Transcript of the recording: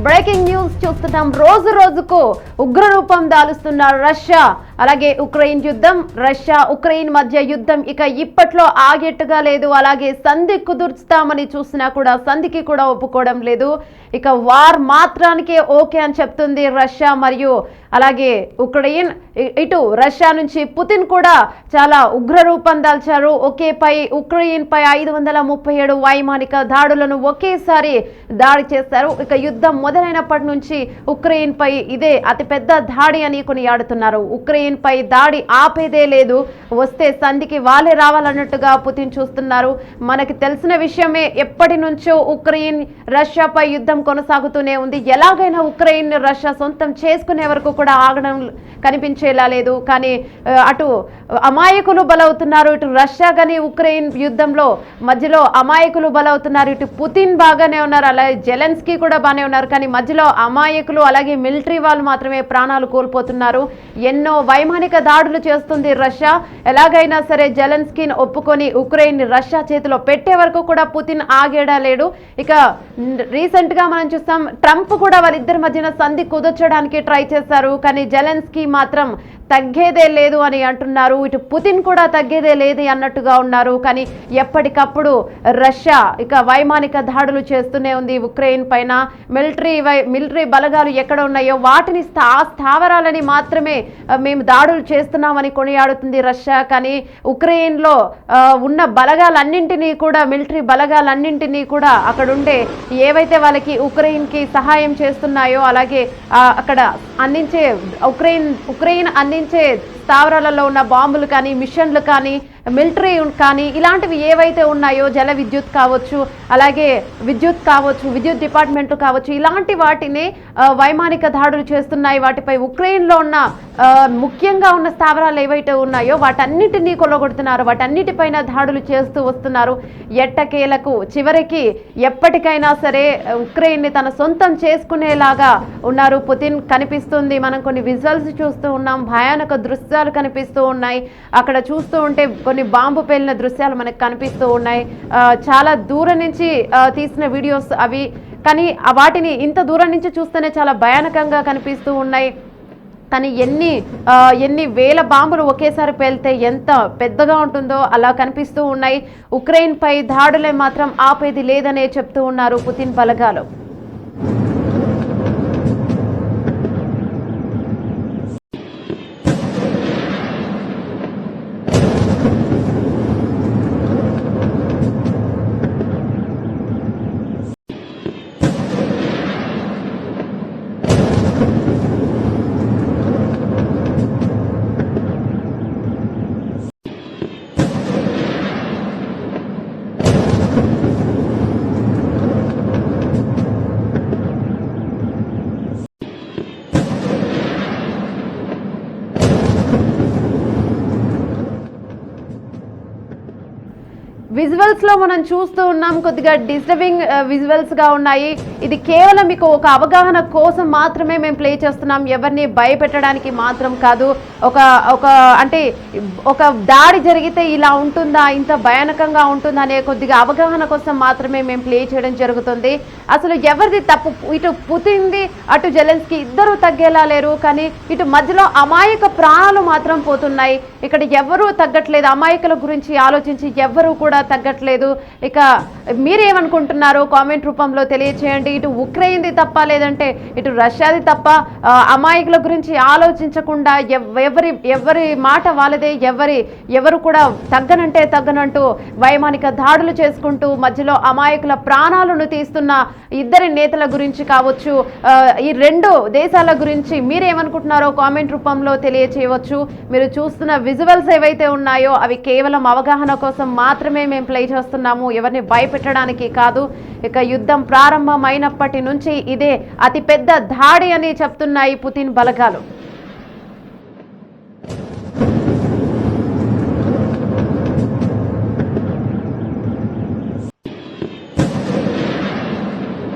Breaking news చూస్తున్నాం. రోజు రోజుకు ఉగ్రరూపం దాలుస్తున్న రష్యా అలాగే ఉక్రెయిన్ యుద్ధం. రష్యా ఉక్రెయిన్ మధ్య యుద్ధం ఇక ఇప్పట్లో ఆగేట్టుగా లేదు. అలాగే సంధి కుదుర్చుతామని చూసినా కూడా సంధికి కూడా ఒప్పుకోవడం లేదు. ఇక వార్ మాత్రానికే ఓకే అని చెప్తుంది రష్యా మరియు అలాగే ఉక్రెయిన్. ఇటు రష్యా నుంచి పుతిన్ కూడా చాలా ఉగ్రరూపం దాల్చారు. ఉక్రెయిన్ పై 537 వైమానిక దాడులను ఒకేసారి దాడి చేశారు. ఇక యుద్ధం మొదలైనప్పటి నుంచి ఉక్రెయిన్ పై ఇదే అతిపెద్ద దాడి అని కొనియాడుతున్నారు. ఉక్రెయిన్ పై దాడి ఆపేదే లేదు, వస్తే సంధికి వాళ్ళే రావాలన్నట్టుగా పుతిన్ చూస్తున్నారు. మనకి తెలిసిన విషయమే, ఎప్పటి నుంచో ఉక్రెయిన్ రష్యాపై యుద్ధం కొనసాగుతూనే ఉంది. ఎలాగైనా ఉక్రెయిన్ రష్యా సొంతం చేసుకునే వరకు కూడా ఆగడం కనిపించేలా లేదు. కానీ అటు అమాయకులు బలవుతున్నారు, ఇటు రష్యా కానీ ఉక్రెయిన్ యుద్ధంలో మధ్యలో అమాయకులు బలవుతున్నారు. ఇటు పుతిన్ బాగానే ఉన్నారు, అలాగే జెలెన్స్కీ కూడా బాగానే ఉన్నారు. కానీ మధ్యలో అమాయకులు అలాగే మిలిటరీ వాళ్ళు మాత్రమే ప్రాణాలు కోల్పోతున్నారు. ఎన్నో వైమానిక దాడులు చేస్తుంది రష్యా. ఎలాగైనా సరే జెలెన్స్కీని ఒప్పుకొని ఉక్రెయిన్ రష్యా చేతిలో పెట్టే వరకు కూడా పుతిన్ ఆగేడా లేడు. ఇక రీసెంట్ గా మనం చూస్తాం, ట్రంప్ కూడా వాళ్ళిద్దరి మధ్యన సంధి కుదర్చడానికి ట్రై చేశారు. కానీ జెలెన్స్కీ మాత్రం తగ్గేదే లేదు అని అంటున్నారు. ఇటు పుతిన్ కూడా తగ్గేదే లేదు అన్నట్టుగా ఉన్నారు. కానీ ఎప్పటికప్పుడు రష్యా ఇక వైమానిక దాడులు చేస్తూనే ఉంది ఉక్రెయిన్ పైన. మిలిటరీ బలగాలు ఎక్కడ ఉన్నాయో వాటిని స్థావరాలని మాత్రమే మేము దాడులు చేస్తున్నామని కొనియాడుతుంది రష్యా. కానీ ఉక్రెయిన్లో ఉన్న బలగాలన్నింటినీ కూడా, మిలిటరీ బలగాలన్నింటినీ కూడా అక్కడ ఉండే ఏవైతే వాళ్ళకి ఉక్రెయిన్కి సహాయం చేస్తున్నాయో అలాగే అక్కడ అందించే ఉక్రెయిన్ అందించే స్థావరాలలో ఉన్న బాంబులు కానీ, మిషన్లు కానీ, మిలిటరీ కానీ ఇలాంటివి ఏవైతే ఉన్నాయో, జల విద్యుత్ కావచ్చు, అలాగే విద్యుత్ డిపార్ట్మెంట్ కావచ్చు, ఇలాంటి వాటిని వైమానిక దాడులు చేస్తున్నాయి. వాటిపై ఉక్రెయిన్లో ఉన్న ముఖ్యంగా ఉన్న స్థావరాలు ఏవైతే ఉన్నాయో వాటన్నిటినీ కొల్లగొడుతున్నారు. వాటన్నిటిపైన దాడులు చేస్తూ వస్తున్నారు. ఎట్టకేలకు చివరికి ఎప్పటికైనా సరే ఉక్రెయిన్ని తన సొంతం చేసుకునేలాగా ఉన్నారు పుతిన్ కనిపిస్తుంది. మనం కొన్ని విజువల్స్ చూస్తూ ఉన్నాం, భయానక దృశ్యాలు కనిపిస్తూ ఉన్నాయి. అక్కడ చూస్తూ ఉంటే కొన్ని బాంబు పేలిన దృశ్యాలు మనకు కనిపిస్తూ ఉన్నాయి. చాలా దూరం నుంచి తీసిన వీడియోస్ అవి. కానీ వాటిని ఇంత దూరం నుంచి చూస్తేనే చాలా భయానకంగా కనిపిస్తూ ఉన్నాయి. కానీ ఎన్ని వేల బాంబులు ఒకేసారి పేలితే ఎంత పెద్దగా ఉంటుందో అలా కనిపిస్తూ ఉన్నాయి. ఉక్రెయిన్ పై దాడులే మాత్రం ఆపేది లేదనే చెప్తూ ఉన్నారు పుతిన్ బలగాలు. విజువల్స్ లో మనం చూస్తూ ఉన్నాం, కొద్దిగా డిస్టర్బింగ్ విజువల్స్ గా ఉన్నాయి. ఇది కేవలం మీకు ఒక అవగాహన కోసం మాత్రమే మేము ప్లే చేస్తున్నాం, ఎవరిని భయపెట్టడానికి మాత్రం కాదు. అంటే ఒక దాడి జరిగితే ఇలా ఉంటుందా, ఇంత భయానకంగా ఉంటుందా అనే కొద్దిగా అవగాహన కోసం మాత్రమే మేము ప్లే చేయడం జరుగుతుంది. అసలు ఎవరిది తప్పు? ఇటు పుతిన్ది, అటు జెలెన్స్కీ ఇద్దరు తగ్గేలా లేరు. కానీ ఇటు మధ్యలో అమాయక ప్రాణాలు మాత్రం పోతున్నాయి. ఇక్కడ ఎవరూ తగ్గట్లేదు. అమాయకుల గురించి ఆలోచించి ఎవరు కూడా తగ్గట్లేదు. ఇక మీరేమనుకుంటున్నారో కామెంట్ రూపంలో తెలియచేయండి. ఇటు ఉక్రెయిన్ది తప్ప, లేదంటే ఇటు రష్యాది తప్ప? అమాయకుల గురించి ఆలోచించకుండా ఎవరి మాట వాళ్ళదే, ఎవరు కూడా తగ్గనంటూ వైమానిక దాడులు చేసుకుంటూ మధ్యలో అమాయకుల ప్రాణాలను తీస్తున్న ఇద్దరి నేతల గురించి కావచ్చు, ఈ రెండు దేశాల గురించి మీరేమనుకుంటున్నారో కామెంట్ రూపంలో తెలియచేయవచ్చు. మీరు చూస్తున్న విజువల్స్ ఏవైతే ఉన్నాయో అవి కేవలం అవగాహన కోసం మాత్రమే మేము ప్లే చేస్తున్నాము, ఎవరిని భయపెట్టడానికి కాదు. ఇక యుద్ధం ప్రారంభమైనప్పటి నుంచి ఇదే అతిపెద్ద దాడి అని చెప్తున్నాయి పుతిన్ బలగాలు.